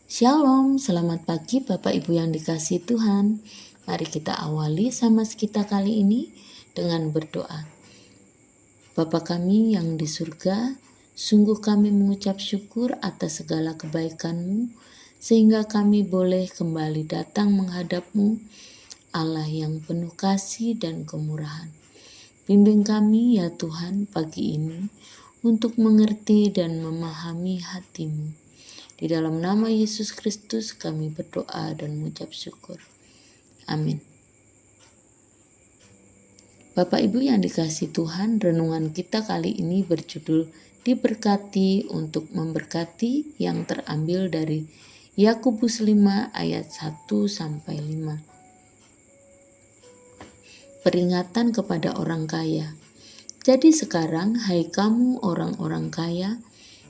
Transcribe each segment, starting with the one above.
Shalom, selamat pagi Bapak Ibu yang dikasihi Tuhan. Mari kita awali sama kita kali ini dengan berdoa. Bapa kami yang di surga, sungguh kami mengucap syukur atas segala kebaikan-Mu, sehingga kami boleh kembali datang menghadap-Mu, Allah yang penuh kasih dan kemurahan. Bimbing kami ya Tuhan pagi ini untuk mengerti dan memahami hati-Mu. Di dalam nama Yesus Kristus kami berdoa dan mengucap syukur. Amin. Bapak Ibu yang dikasihi Tuhan, renungan kita kali ini berjudul Diberkati untuk Memberkati, yang terambil dari Yakobus 5 ayat 1-5. Peringatan kepada orang kaya. Jadi sekarang, hai kamu orang-orang kaya,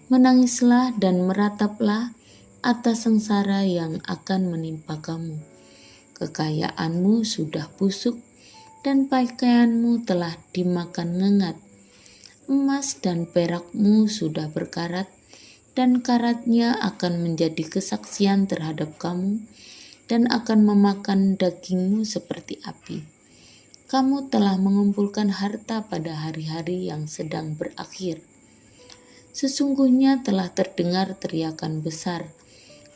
menangislah dan merataplah atas sengsara yang akan menimpa kamu. Kekayaanmu sudah busuk dan pakaianmu telah dimakan ngengat. Emas dan perakmu sudah berkarat dan karatnya akan menjadi kesaksian terhadap kamu dan akan memakan dagingmu seperti api. Kamu telah mengumpulkan harta pada hari-hari yang sedang berakhir. Sesungguhnya telah terdengar teriakan besar,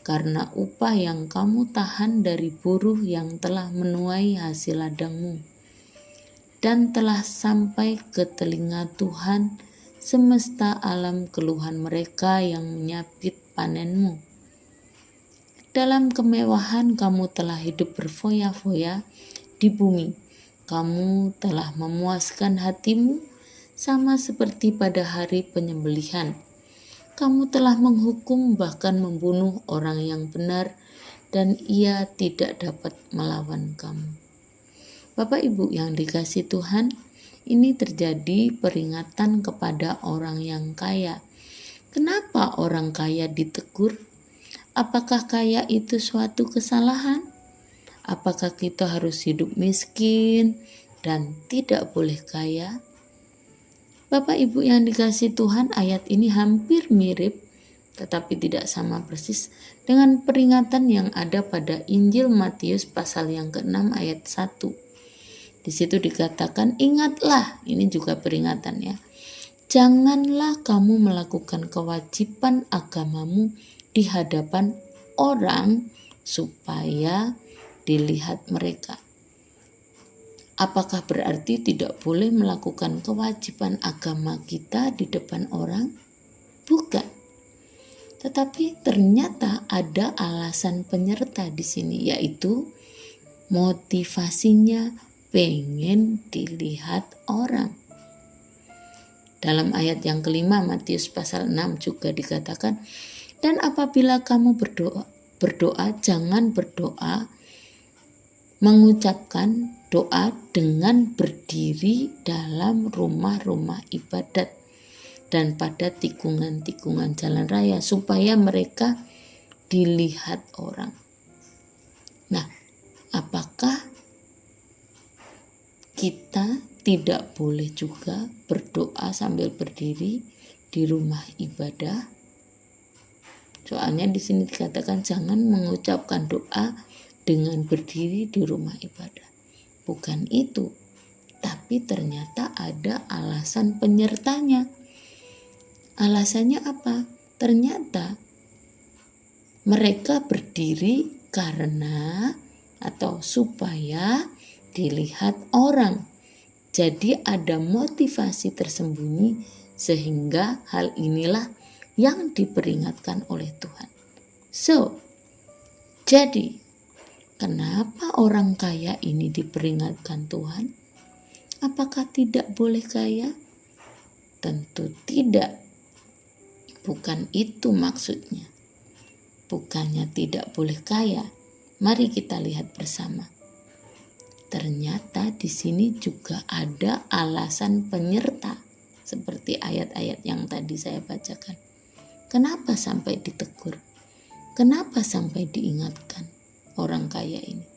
karena upah yang kamu tahan dari buruh yang telah menuai hasil ladangmu, dan telah sampai ke telinga Tuhan semesta alam keluhan mereka yang menyapit panenmu. Dalam kemewahan kamu telah hidup berfoya-foya di bumi, kamu telah memuaskan hatimu, sama seperti pada hari penyembelihan. Kamu telah menghukum bahkan membunuh orang yang benar, dan ia tidak dapat melawan kamu. Bapak Ibu yang dikasihi Tuhan, ini terjadi peringatan kepada orang yang kaya. Kenapa orang kaya ditegur? Apakah kaya itu suatu kesalahan? Apakah kita harus hidup miskin dan tidak boleh kaya? Bapak Ibu yang dikasihi Tuhan, ayat ini hampir mirip tetapi tidak sama persis dengan peringatan yang ada pada Injil Matius pasal yang ke-6 ayat 1. Di situ dikatakan, ingatlah, ini juga peringatan ya. Janganlah kamu melakukan kewajiban agamamu di hadapan orang supaya dilihat mereka. Apakah berarti tidak boleh melakukan kewajiban agama kita di depan orang? Bukan. Tetapi ternyata ada alasan penyerta di sini, yaitu motivasinya pengen dilihat orang. Dalam ayat yang kelima Matius pasal 6 juga dikatakan, dan apabila kamu berdoa jangan berdoa mengucapkan doa dengan berdiri dalam rumah-rumah ibadat dan pada tikungan-tikungan jalan raya supaya mereka dilihat orang. Nah, apakah kita tidak boleh juga berdoa sambil berdiri di rumah ibadah? Soalnya di sini dikatakan jangan mengucapkan doa dengan berdiri di rumah ibadah. Bukan itu, tapi ternyata ada alasan penyertanya. Alasannya apa? Ternyata mereka berdiri karena atau supaya dilihat orang. Jadi ada motivasi tersembunyi, sehingga hal inilah yang diperingatkan oleh Tuhan. Jadi kenapa orang kaya ini diperingatkan Tuhan? Apakah tidak boleh kaya? Tentu tidak. Bukan itu maksudnya. Bukannya tidak boleh kaya. Mari kita lihat bersama. Ternyata di sini juga ada alasan penyerta, seperti ayat-ayat yang tadi saya bacakan. Kenapa sampai ditegur? Kenapa sampai diingatkan orang kaya ini?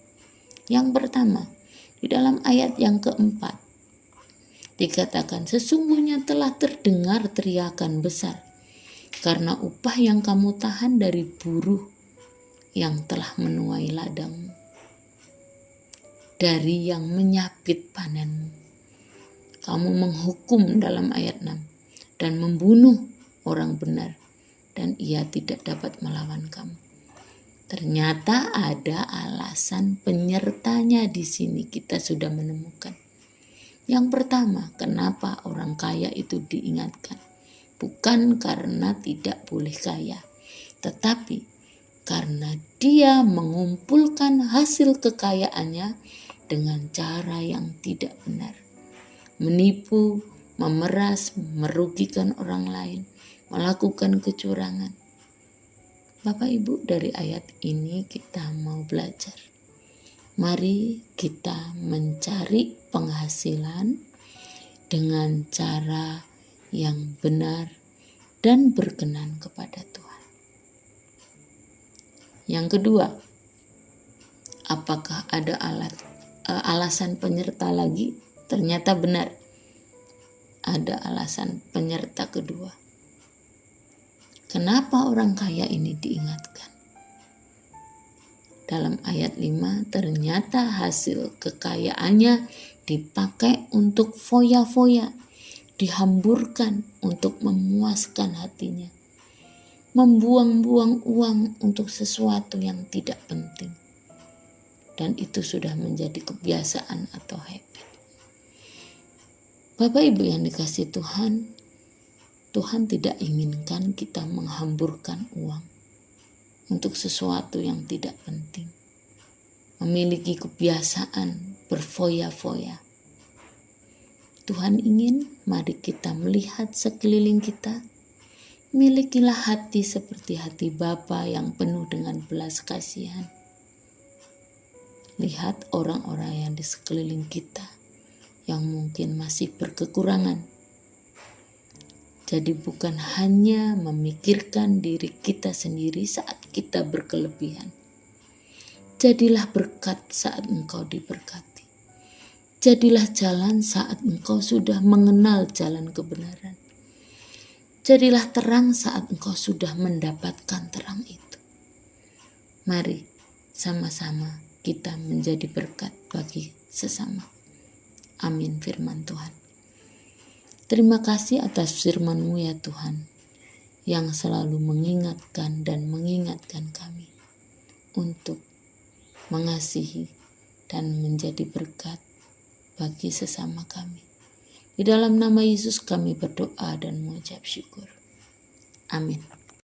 Yang pertama, di dalam ayat yang keempat dikatakan, sesungguhnya telah terdengar teriakan besar, karena upah yang kamu tahan dari buruh yang telah menuai ladangmu, dari yang menyapit panenmu. Kamu menghukum dalam ayat 6 dan membunuh orang benar, dan ia tidak dapat melawan kamu. Ternyata ada alasan penyertanya di sini kita sudah menemukan. Yang pertama, kenapa orang kaya itu diingatkan? Bukan karena tidak boleh kaya, tetapi karena dia mengumpulkan hasil kekayaannya dengan cara yang tidak benar. Menipu, memeras, merugikan orang lain, melakukan kecurangan. Bapak Ibu, dari ayat ini kita mau belajar. Mari kita mencari penghasilan dengan cara yang benar dan berkenan kepada Tuhan. Yang kedua, apakah ada alasan penyerta lagi? Ternyata benar, ada alasan penyerta kedua. Kenapa orang kaya ini diingatkan? Dalam ayat 5, ternyata hasil kekayaannya dipakai untuk foya-foya, dihamburkan untuk memuaskan hatinya, membuang-buang uang untuk sesuatu yang tidak penting. Dan itu sudah menjadi kebiasaan atau habit. Bapak Ibu yang dikasihi Tuhan, Tuhan tidak inginkan kita menghamburkan uang untuk sesuatu yang tidak penting. Memiliki kebiasaan berfoya-foya. Tuhan ingin mari kita melihat sekeliling kita. Milikilah hati seperti hati Bapa yang penuh dengan belas kasihan. Lihat orang-orang yang di sekeliling kita yang mungkin masih berkekurangan. Jadi bukan hanya memikirkan diri kita sendiri saat kita berkelebihan. Jadilah berkat saat engkau diberkati. Jadilah jalan saat engkau sudah mengenal jalan kebenaran. Jadilah terang saat engkau sudah mendapatkan terang itu. Mari sama-sama kita menjadi berkat bagi sesama. Amin firman Tuhan. Terima kasih atas firman-Mu ya Tuhan, yang selalu mengingatkan dan mengingatkan kami untuk mengasihi dan menjadi berkat bagi sesama kami. Di dalam nama Yesus kami berdoa dan mengucap syukur. Amin.